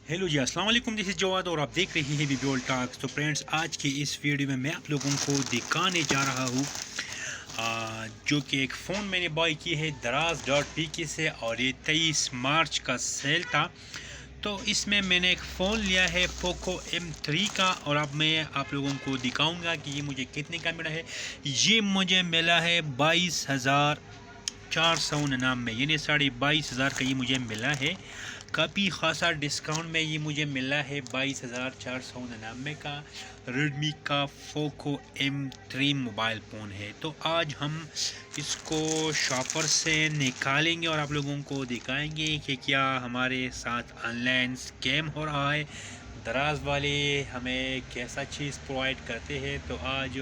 Hello जी, अस्सलाम वालेकुम। This is Jawad और आप देख रहे हैं वीडियो टॉक्स। तो फ्रेंड्स, आज की इस वीडियो में मैं आप लोगों को दिखाने जा रहा हूँ जो कि एक फ़ोन मैंने बाय की है दराज डॉट पी के से, और ये 23 मार्च का सेल था। तो इसमें मैंने एक फ़ोन लिया है पोको M3 का, और अब मैं आप लोगों को दिखाऊंगा कि ये मुझे कितने का मिला है। ये मुझे मिला है 22,499 यानी 22,500 का ये मुझे मिला है। काफ़ी ख़ासा डिस्काउंट में ये मुझे मिला है 22,499 का। रेडमी का पोको M3 मोबाइल फ़ोन है। तो आज हम इसको शॉपर से निकालेंगे और आप लोगों को दिखाएंगे कि क्या हमारे साथ ऑनलाइन स्कैम हो रहा है, दराज वाले हमें कैसा चीज़ प्रोवाइड करते हैं। तो आज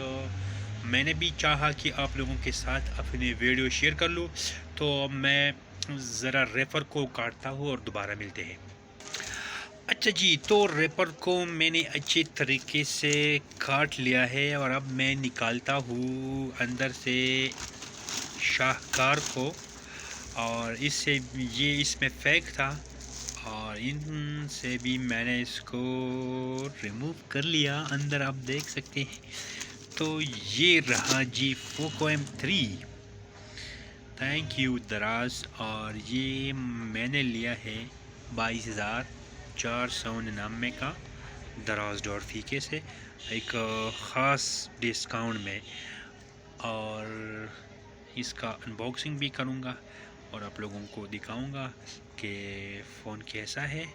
मैंने भी चाहा कि आप लोगों के साथ अपनी वीडियो शेयर कर लूँ। तो मैं ज़रा रेफ़र को काटता हूँ और दोबारा मिलते हैं। अच्छा जी, तो रेपर को मैंने अच्छे तरीके से काट लिया है और अब मैं निकालता हूँ अंदर से शाहकार को। और इससे ये इसमें फेक था, और इनसे भी मैंने इसको रिमूव कर लिया। अंदर आप देख सकते हैं। तो ये रहा जी पोको M3। थैंक यू दराज। और ये मैंने लिया है 22,499 का दराज डॉट फीके से, एक ख़ास डिस्काउंट में। और इसका अनबॉक्सिंग भी करूँगा और आप लोगों को दिखाऊँगा कि फ़ोन कैसा है।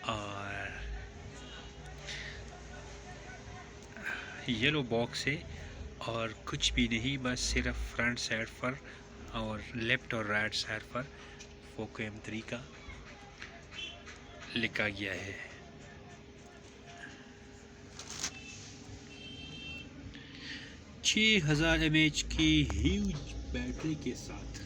और येलो बॉक्स है और कुछ भी नहीं, बस सिर्फ फ्रंट साइड पर और लेफ़्ट और राइट साइड पर पोको M3 का लिखा गया है। 6000 mAh की ह्यूज बैटरी के साथ।